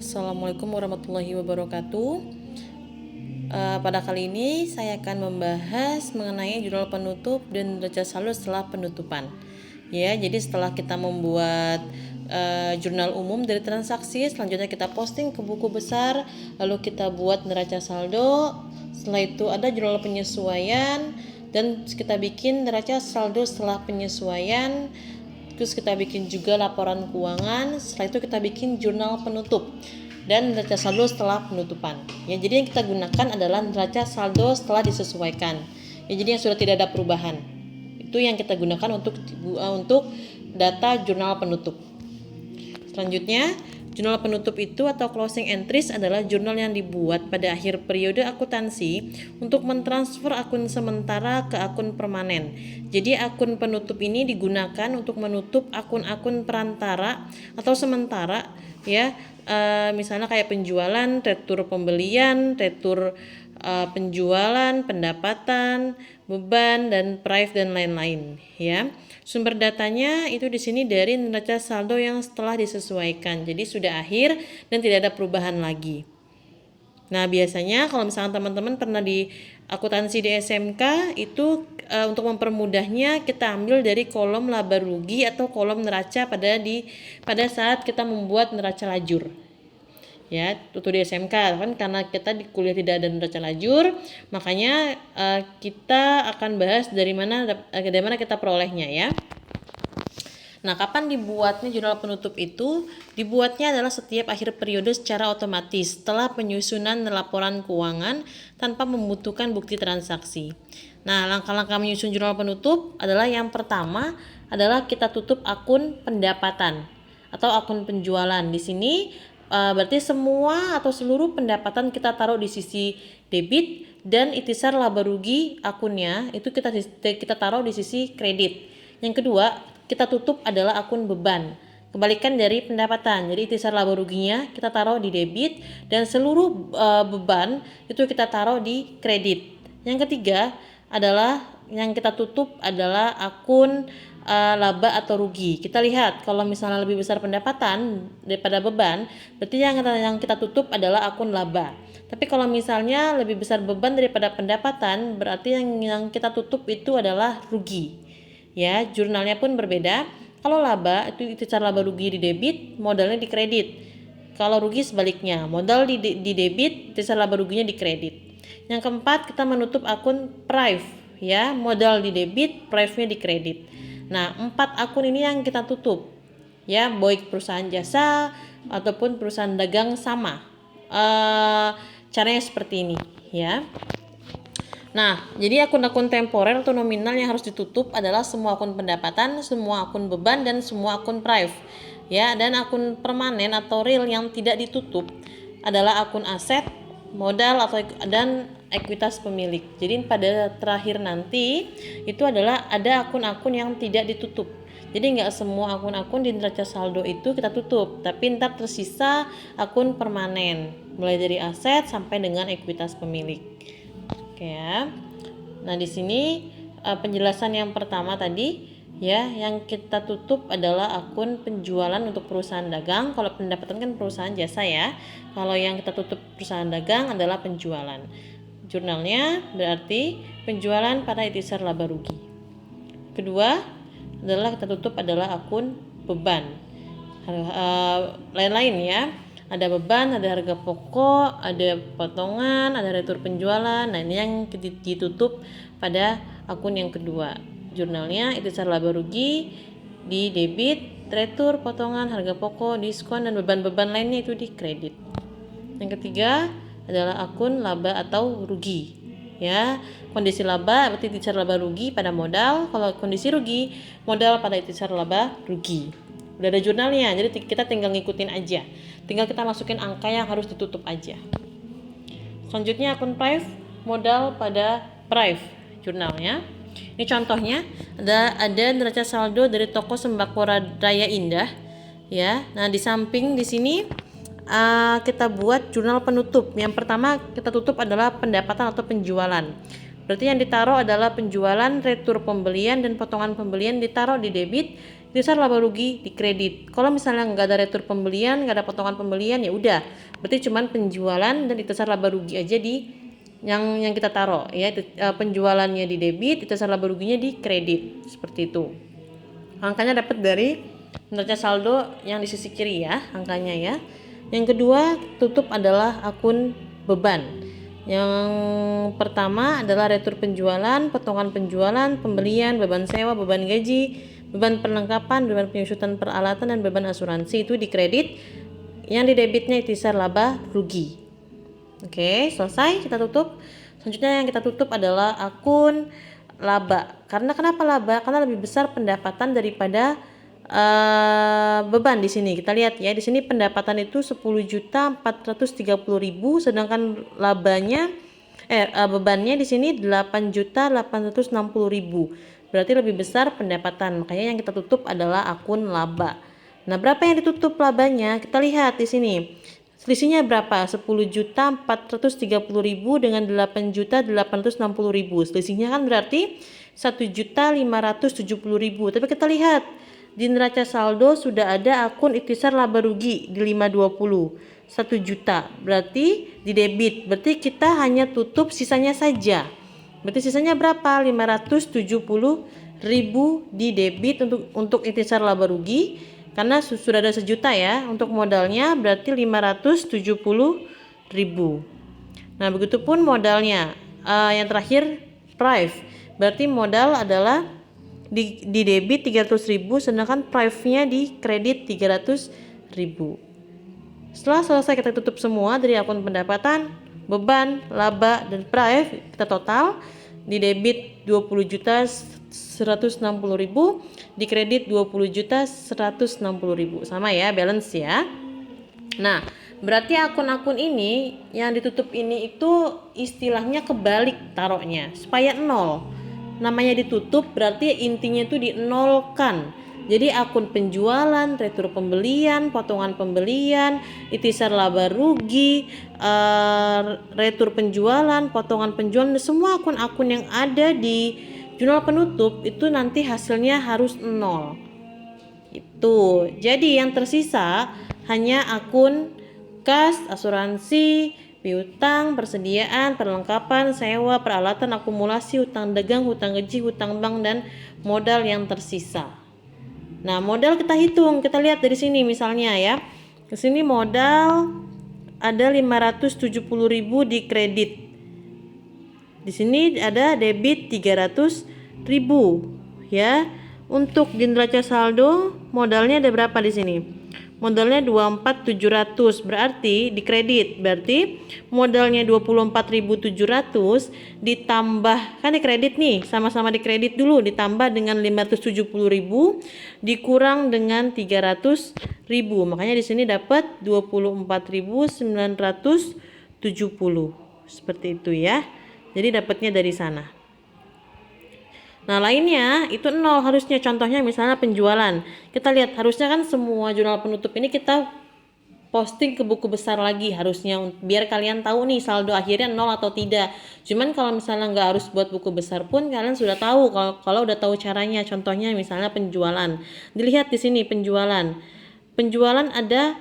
Assalamualaikum warahmatullahi wabarakatuh. Pada kali ini saya akan membahas mengenai jurnal penutup dan neraca saldo setelah penutupan. Ya, jadi setelah kita membuat jurnal umum dari transaksi, selanjutnya kita posting ke buku besar, lalu kita buat neraca saldo. Setelah itu ada jurnal penyesuaian dan kita bikin neraca saldo setelah penyesuaian. Terus kita bikin juga laporan keuangan. Setelah itu kita bikin jurnal penutup dan neraca saldo setelah penutupan. Ya, jadi yang kita gunakan adalah neraca saldo setelah disesuaikan. Ya, jadi yang sudah tidak ada perubahan. Itu yang kita gunakan untuk data jurnal penutup. Selanjutnya, jurnal penutup itu atau closing entries adalah jurnal yang dibuat pada akhir periode akuntansi untuk mentransfer akun sementara ke akun permanen. Jadi akun penutup ini digunakan untuk menutup akun-akun perantara atau sementara, ya, misalnya kayak penjualan, retur pembelian, retur penjualan, pendapatan, beban, dan price dan lain-lain, ya. Sumber datanya itu di sini dari neraca saldo yang setelah disesuaikan. Jadi sudah akhir dan tidak ada perubahan lagi. Nah, biasanya kalau misalkan teman-teman pernah di akuntansi di SMK itu untuk mempermudahnya kita ambil dari kolom laba rugi atau kolom neraca pada saat kita membuat neraca lajur. Ya, itu di SMK kan, karena kita di kuliah tidak ada neraca lajur, makanya kita akan bahas dari mana kita perolehnya, ya. Nah, kapan dibuatnya jurnal penutup itu? Dibuatnya adalah setiap akhir periode secara otomatis setelah penyusunan laporan keuangan tanpa membutuhkan bukti transaksi. Nah, langkah-langkah menyusun jurnal penutup adalah yang pertama adalah kita tutup akun pendapatan atau akun penjualan. Di sini berarti semua atau seluruh pendapatan kita taruh di sisi debit dan ikhtisar laba rugi akunnya itu kita taruh di sisi kredit. Yang kedua, kita tutup adalah akun beban. Kebalikan dari pendapatan. Jadi ikhtisar laba ruginya kita taruh di debit dan seluruh beban itu kita taruh di kredit. Yang ketiga adalah yang kita tutup adalah akun laba atau rugi. Kita lihat kalau misalnya lebih besar pendapatan daripada beban, berarti yang kita tutup adalah akun laba. Tapi kalau misalnya lebih besar beban daripada pendapatan, berarti yang kita tutup itu adalah rugi. Ya, jurnalnya pun berbeda. Kalau laba itu ikhtisar laba rugi di debit, modalnya di kredit. Kalau rugi sebaliknya, modal di debit, ikhtisar laba ruginya di kredit. Yang keempat, kita menutup akun prive, ya, modal di debit, prive-nya di kredit. Nah, 4 akun ini yang kita tutup, ya, baik perusahaan jasa ataupun perusahaan dagang sama. Caranya seperti ini, ya. Nah, jadi akun-akun temporer atau nominal yang harus ditutup adalah semua akun pendapatan, semua akun beban, dan semua akun prive. Ya, dan akun permanen atau real yang tidak ditutup adalah akun aset, modal dan ekuitas pemilik. Jadi pada terakhir nanti itu adalah ada akun-akun yang tidak ditutup. Jadi nggak semua akun-akun di neraca saldo itu kita tutup, tapi ntar tersisa akun permanen, mulai dari aset sampai dengan ekuitas pemilik. Oke, ya. Nah, di sini penjelasan yang pertama tadi, ya, yang kita tutup adalah akun penjualan untuk perusahaan dagang. Kalau pendapatan kan perusahaan jasa, ya. Kalau yang kita tutup perusahaan dagang adalah penjualan. Jurnalnya berarti penjualan pada ikhtisar laba rugi. Kedua adalah kita tutup adalah akun beban. Lain-lain, ya. Ada beban, ada harga pokok, ada potongan, ada retur penjualan. Nah, ini yang ditutup pada akun yang kedua. Jurnalnya ikhtisar laba rugi di debit, retur, potongan, harga pokok, diskon, dan beban-beban lainnya itu di kredit. Yang ketiga adalah akun laba atau rugi. Ya, kondisi laba berarti ikhtisar laba rugi pada modal. Kalau kondisi rugi, modal pada ikhtisar laba rugi. Udah ada jurnalnya, jadi kita tinggal ngikutin aja. Tinggal kita masukin angka yang harus ditutup aja. Selanjutnya akun prive, modal pada prive jurnalnya. Ini contohnya ada neraca saldo dari toko sembako Raya Indah, ya. Nah, di samping di sini kita buat jurnal penutup. Yang pertama kita tutup adalah pendapatan atau penjualan. Berarti yang ditaruh adalah penjualan, retur pembelian, dan potongan pembelian ditaruh di debit. ikhtisar laba rugi di kredit. Kalau misalnya nggak ada retur pembelian, nggak ada potongan pembelian, ya udah, berarti cuman penjualan dan ikhtisar laba rugi aja di yang kita taruh ya. Penjualannya di debit, ikhtisar laba ruginya di kredit, seperti itu. Angkanya dapat dari neraca saldo yang di sisi kiri ya, angkanya ya. Yang kedua, tutup adalah akun beban. Yang pertama adalah retur penjualan, potongan penjualan, pembelian, beban sewa, beban gaji, beban perlengkapan, beban penyusutan peralatan, dan beban asuransi. Itu di kredit. Yang di debitnya ikhtisar laba rugi. Oke, selesai, kita tutup. Selanjutnya yang kita tutup adalah akun laba. Karena kenapa laba? Karena lebih besar pendapatan daripada beban di sini. Kita lihat ya, di sini pendapatan itu 10.430.000, sedangkan labanya bebannya di sini 8.860.000. Berarti lebih besar pendapatan. Makanya yang kita tutup adalah akun laba. Nah, berapa yang ditutup labanya? Kita lihat di sini. Selisihnya berapa? 10.430.000 dengan 8.860.000. Selisihnya kan berarti 1.570.000. Tapi kita lihat di neraca saldo sudah ada akun ikhtisar laba rugi di 520, 1 juta. Berarti di debit. Berarti kita hanya tutup sisanya saja. Berarti sisanya berapa? 570.000 di debit untuk ikhtisar laba rugi. Karena sudah ada 1 juta ya. Untuk modalnya berarti 570.000. Nah, begitupun modalnya. Yang terakhir prive. Berarti modal adalah di debit 300.000, sedangkan prive-nya di kredit 300.000. Setelah selesai kita tutup semua dari akun pendapatan, beban, laba, dan prive, kita total di debit 20.160.000, di kredit 20.160.000. Sama ya, balance ya. Nah, berarti akun-akun ini yang ditutup ini itu istilahnya kebalik taruhnya, supaya nol. Namanya ditutup berarti intinya itu dinolkan. Jadi akun penjualan, retur pembelian, potongan pembelian, ikhtisar laba rugi, retur penjualan, potongan penjualan, semua akun-akun yang ada di jurnal penutup itu nanti hasilnya harus nol. Itu. Jadi yang tersisa hanya akun kas, asuransi, piutang, persediaan, perlengkapan, sewa, peralatan, akumulasi, hutang dagang, hutang gaji, hutang bank, dan modal yang tersisa. Nah, modal kita hitung, kita lihat dari sini misalnya ya. Ke sini modal ada 570.000 di kredit. Di sini ada debit 300.000 ya. Untuk di neraca saldo modalnya ada berapa di sini? Modalnya 24.700, berarti di kredit berarti modalnya 24.700 ditambah, kan di kredit nih, sama-sama di kredit dulu, ditambah dengan 570.000 dikurang dengan 300.000, makanya di sini dapat 24.970, seperti itu ya. Jadi dapatnya dari sana. Nah, lainnya itu nol harusnya. Contohnya misalnya penjualan. Kita lihat harusnya kan semua jurnal penutup ini kita posting ke buku besar lagi harusnya, biar kalian tahu nih saldo akhirnya nol atau tidak. Cuman kalau misalnya nggak harus buat buku besar pun kalian sudah tahu kalau udah tahu caranya. Contohnya misalnya penjualan. Dilihat di sini penjualan. Penjualan ada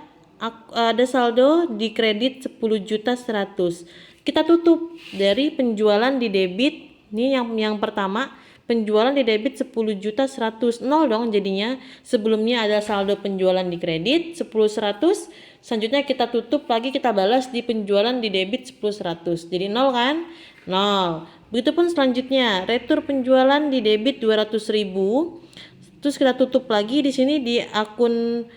saldo di kredit 10.100.000. Kita tutup dari penjualan di debit. Ini yang pertama. Penjualan di debit 10.100.000, nol dong jadinya. Sebelumnya ada saldo penjualan di kredit 10.100, selanjutnya kita tutup lagi, kita balas di penjualan di debit 10.100, jadi nol kan, nol. Begitupun selanjutnya retur penjualan di debit 200.000, terus kita tutup lagi di sini di akun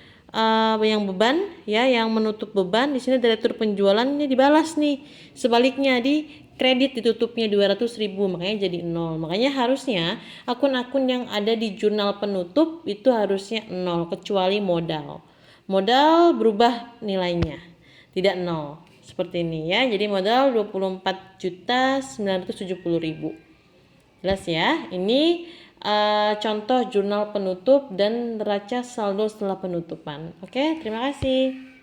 yang beban ya, yang menutup beban. Di sini ada retur penjualannya dibalas nih, sebaliknya di kredit ditutupnya 200.000, makanya jadi nol. Makanya harusnya akun-akun yang ada di jurnal penutup itu harusnya nol, kecuali modal. Modal berubah nilainya, tidak nol. Seperti ini ya. Jadi modal 24.970.000. Jelas ya? Ini contoh jurnal penutup dan neraca saldo setelah penutupan. Oke, terima kasih.